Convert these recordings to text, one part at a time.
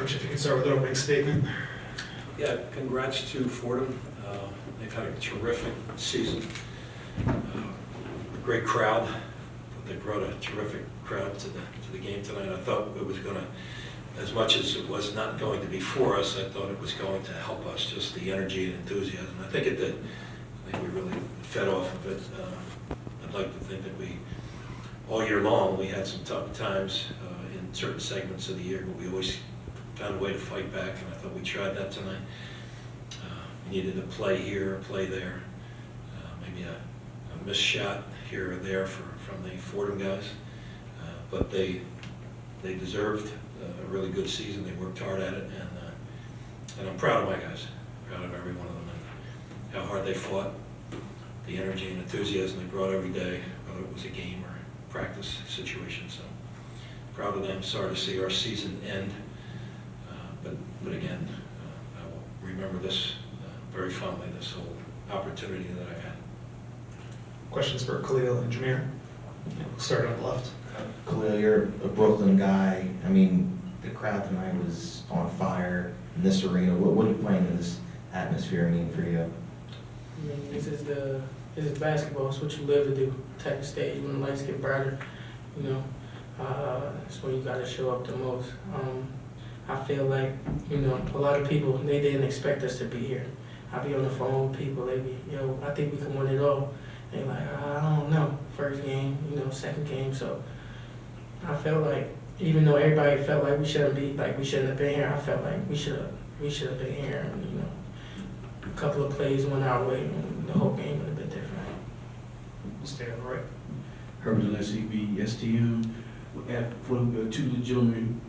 Coach, if you could start with an opening statement. Yeah, congrats to Fordham. They've had a terrific season. Great crowd. They brought a terrific crowd to the game tonight. I thought it was going to, as much as it was not going to be for us, I thought it was going to help us, just the energy and enthusiasm. I think it did. I think we really fed off of it. I'd like to think that all year long, we had some tough times in certain segments of the year, but we always found a way to fight back, and I thought we tried that tonight. We needed a play here, a play there, maybe a missed shot here or there from the Fordham guys, but they deserved a really good season. They worked hard at it, and I'm proud of my guys, proud of every one of them, and how hard they fought, the energy and enthusiasm they brought every day, whether it was a game or practice situation. So proud of them. Sorry to see our season end, but again, I will remember this very fondly, this whole opportunity that I've had. Questions for Khalil and Jhamir? We'll start on the left. Khalil, you're a Brooklyn guy. I mean, the crowd tonight was on fire in this arena. What are you playing in this atmosphere mean for you? I mean, this is basketball. It's what you live to do. Type of stage when the lights get brighter, you know, that's when you got to show up the most. I feel like, you know, a lot of people, they didn't expect us to be here. I be on the phone with people, they be, yo, I think we can win it all. They like, I don't know, first game, you know, second game. So I felt like, even though everybody felt like we shouldn't have been here, I felt like we should have been here. And, you know, a couple of plays went our way, and the whole game would have been different. We'll stay on the right. Herbert SCB, STM, for the two gentlemen,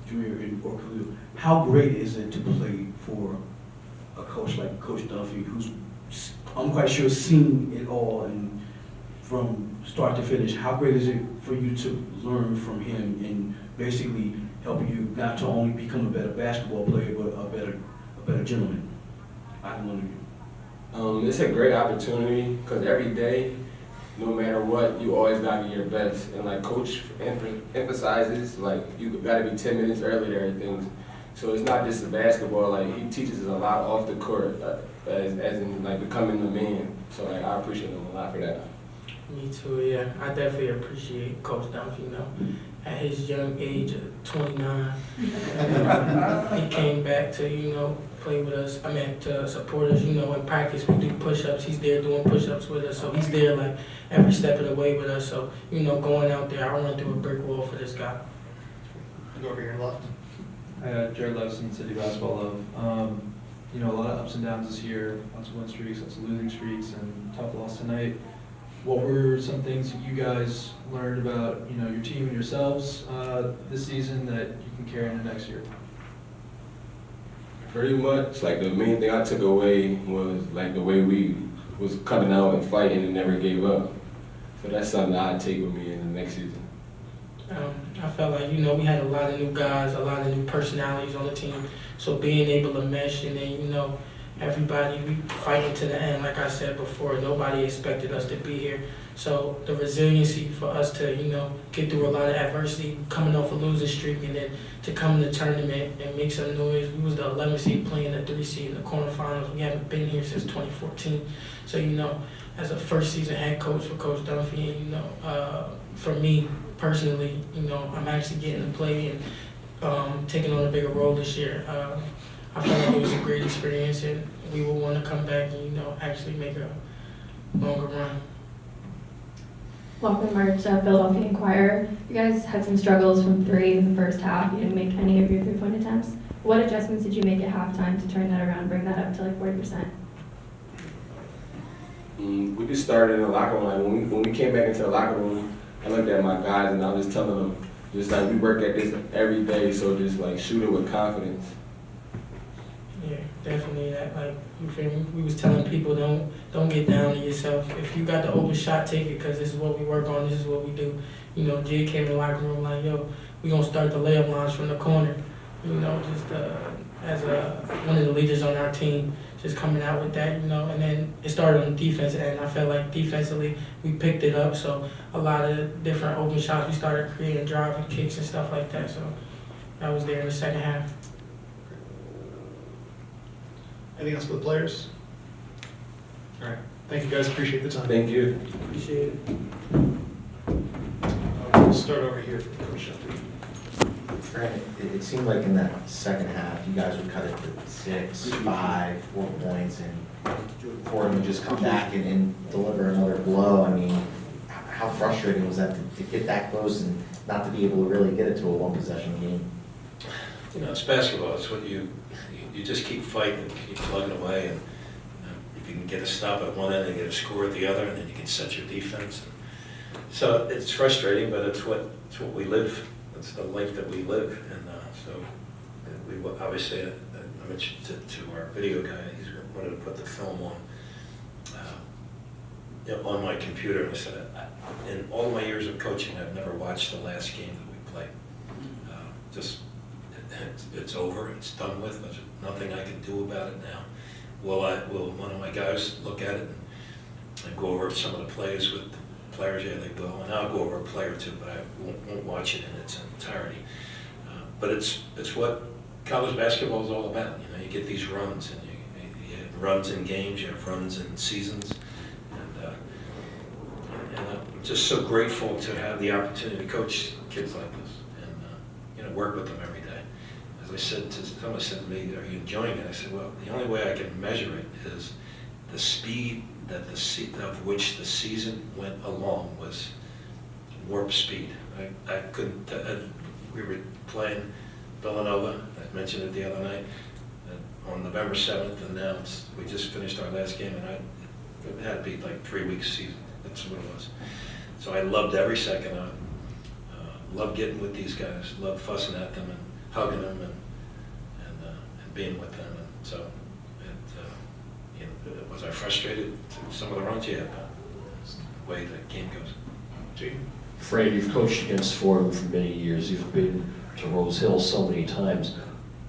Jhamir and Khalil, how great is it to play for a coach like Coach Dunphy, who's, I'm quite sure, seen it all and from start to finish? How great is it for you to learn from him and basically help you not to only become a better basketball player, but a better gentleman? I don't know. It's a great opportunity because every day, no matter what, you always gotta be your best. And like Coach emphasizes, like you gotta be 10 minutes early to everything. So it's not just the basketball. Like he teaches us a lot off the court, as in like becoming the man. So like I appreciate him a lot for that. Me too, yeah. I definitely appreciate Coach Dunphy, you know. At his young age of 29, he came back to, you know, play with us. I mean, to support us, you know, in practice we do push-ups. He's there doing push-ups with us. So he's there like every step of the way with us. So, you know, going out there, I run through a brick wall for this guy. Go over here left. Hi, Jared Levison, City Basketball Love. You know, a lot of ups and downs this year, lots of win streaks, lots of losing streaks, and tough loss tonight. What were some things that you guys learned about, you know, your team and yourselves this season that you can carry into next year? Pretty much, like the main thing I took away was like the way we was coming out and fighting and never gave up. So that's something I take with me in the next season. I felt like, you know, we had a lot of new guys, a lot of new personalities on the team. So being able to mesh and then, you know, everybody, we fighting to the end. Like I said before, nobody expected us to be here. So the resiliency for us to, you know, get through a lot of adversity, coming off a losing streak, and then to come in the tournament and make some noise. We was the 11th seed playing the 3 seed in the quarterfinals. We haven't been here since 2014. So, you know, as a first season head coach for Coach Dunphy, and, you know, for me personally, you know, I'm actually getting to play and taking on a bigger role this year. I felt like it was a great experience, and we will want to come back and, you know, actually make a longer run. Lachlan March, Philadelphia Inquirer. You guys had some struggles from 3 in the first half. You didn't make any of your 3-point attempts. What adjustments did you make at halftime to turn that around, bring that up to like 40%? We just started in the locker room. Like when we came back into the locker room, I looked at my guys and I was just telling them, just like we work at this every day, so just like shoot it with confidence. Yeah, definitely that. Like, you feel me? We was telling people, don't get down on yourself. If you got the open shot, take it, because this is what we work on. This is what we do. You know, Jay came in the locker room like, yo, we gonna start the layup lines from the corner. You know, just as one of the leaders on our team, just coming out with that. You know, and then it started on the defense end. I felt like defensively we picked it up. So a lot of different open shots. We started creating driving kicks and stuff like that. So that was there in the second half. Anything else for the players? All right, thank you guys, appreciate the time. Thank you. Appreciate it. We'll start over here for Coach Dunphy. Fran, it seemed like in that second half, you guys would cut it to 6, 5, 4 points, and Fordham would just come back and deliver another blow. I mean, how frustrating was that to get that close and not to be able to really get it to a one-possession game? You know, it's basketball. It's what you just keep fighting, keep plugging away, and if you can get a stop at one end and get a score at the other, and then you can set your defense. So it's frustrating, but it's what we live. It's the life that we live, and so we obviously I mentioned to our video guy, he's wanted to put the film on my computer, and I said, in all my years of coaching, I've never watched the last game that we played. Just it's over, it's done with. There's nothing I can do about it now. Will one of my guys look at it and go over some of the plays with the players? Yeah, they will, and I'll go over a play or two, but I won't watch it in its entirety. But it's what college basketball is all about. You know, you get these runs, and you have runs in games, you have runs in seasons, and I'm just so grateful to have the opportunity to coach kids like this, and work with them every day. As I said to someone said to me, "Are you enjoying it?" I said, "Well, the only way I can measure it is the speed of which the season went along was warp speed." I couldn't. We were playing Villanova. I mentioned it the other night on November 7th, and now we just finished our last game, and it had to be like 3 weeks season. That's what it was. So I loved every second of it. Loved getting with these guys. Loved fussing at them and hugging them and being with them. And so, was I frustrated? Some of the runs, yeah, but it's the way the game goes. Gee. Fran, you've coached against Fordham for many years. You've been to Rose Hill so many times.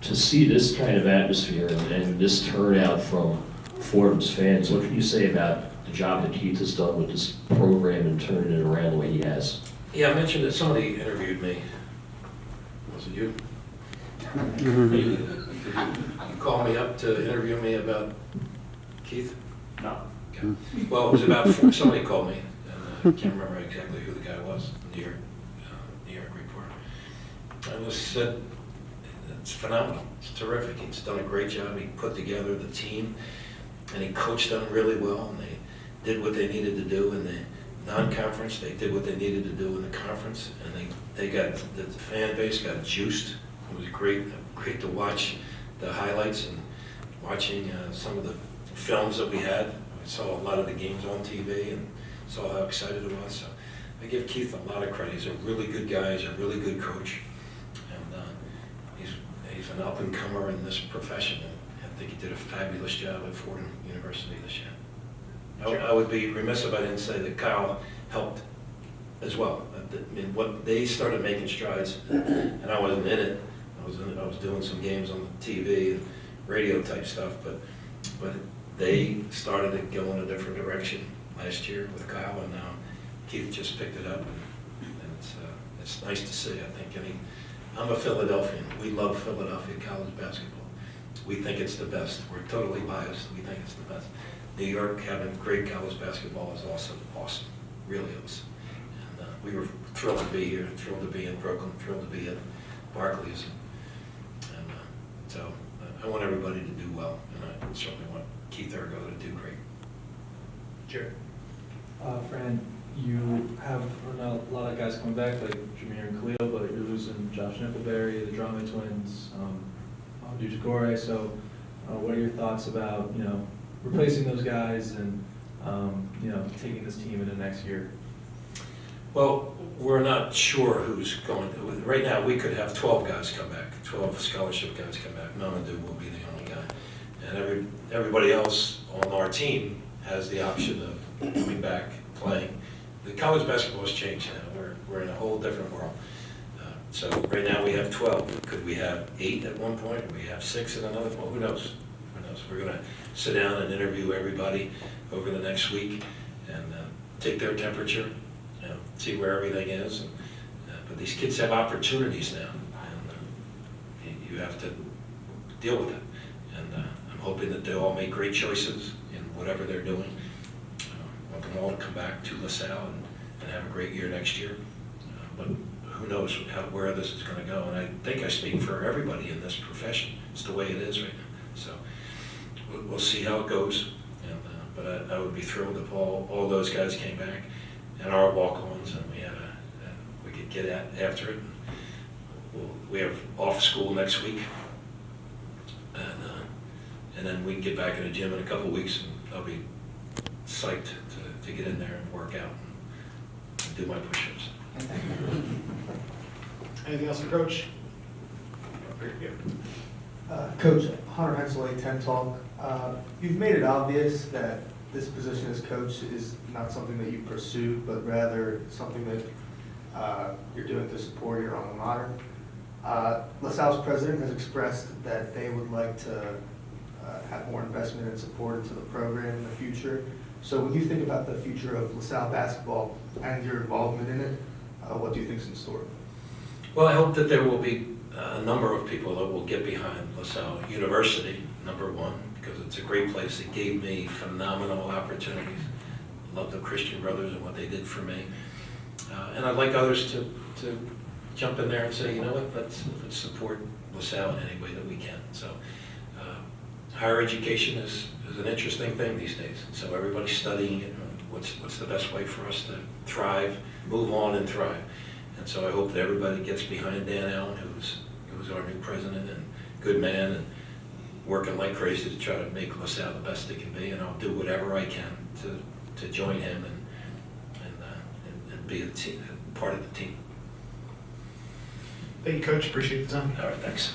To see this kind of atmosphere and this turnout from Fordham's fans, what can you say about the job that Keith has done with this program and turning it around the way he has? Yeah, I mentioned that somebody interviewed me. Was it you? You called me up to interview me about Keith? No. Okay. Well, it was about, somebody called me, and I can't remember exactly who the guy was, New York reporter. I just said, it's phenomenal, it's terrific. He's done a great job. He put together the team, and he coached them really well, and they did what they needed to do in the non-conference. They did what they needed to do in the conference, and they got, the fan base got juiced. It was great to watch the highlights and watching some of the films that we had. I saw a lot of the games on TV and saw how excited it was. So I give Keith a lot of credit. He's a really good guy. He's a really good coach, and he's an up-and-comer in this profession. And I think he did a fabulous job at Fordham University this year. I would be remiss if I didn't say that Kyle helped as well. I mean, what they started making strides, and I wasn't in it. I was doing some games on the TV and radio type stuff, but they started to go in a different direction last year with Kyle, and now Keith just picked it up, and it's nice to see. I think I'm a Philadelphian. We love Philadelphia college basketball. We think it's the best. We're totally biased. We think it's the best. New York having great college basketball is also awesome, really awesome. And we were thrilled to be here, thrilled to be in Brooklyn, thrilled to be at Barclays. And so I want everybody to do well, and I certainly want Keith Ergo to do great. Jared. Fran, you have a lot of guys coming back, like Jhamir and Khalil, but you're losing Josh Nickelberry, the Drama twins, Dujagore. So what are your thoughts about, replacing those guys and, taking this team into next year? Well, we're not sure who's going to. Right now, we could have 12 guys come back, 12 scholarship guys come back. Mamadou will be the only guy. And everybody else on our team has the option of coming back, playing. The college basketball has changed now. We're in a whole different world. So right now we have 12. Could we have 8 at one point? Or we have 6 at another point? Who knows? Who knows? We're going to sit down and interview everybody over the next week and take their temperature, see where everything is. But these kids have opportunities now, and you have to deal with it. And I'm hoping that they all make great choices in whatever they're doing. Want them all to come back to LaSalle and have a great year next year. But who knows where this is going to go. And I think I speak for everybody in this profession. It's the way it is right now. So we'll see how it goes. And, but I would be thrilled if all those guys came back and our walk-ons, and we could get after it. We have off school next week, and then we can get back in the gym in a couple weeks, and I'll be psyched to get in there and work out and do my push-ups. Anything else for Coach? Very good. Coach, Hunter Hensel, A-10 talk. You've made it obvious that this position as coach is not something that you pursue, but rather something that you're doing to support your alma mater. LaSalle's president has expressed that they would like to have more investment and support into the program in the future. So when you think about the future of LaSalle basketball and your involvement in it, what do you think is in store? Well, I hope that there will be a number of people that will get behind LaSalle University, number one, because it's a great place. It gave me phenomenal opportunities. Love the Christian Brothers and what they did for me. And I'd like others to jump in there and say, you know what, let's support LaSalle in any way that we can. So higher education is an interesting thing these days. So everybody's studying it. What's the best way for us to thrive, move on and thrive. And so I hope that everybody gets behind Dan Allen, who's our new president and good man, and working like crazy to try to make LaSalle the best it can be. And I'll do whatever I can to join him and be part of the team. Thank you, Coach. Appreciate the time. All right, thanks.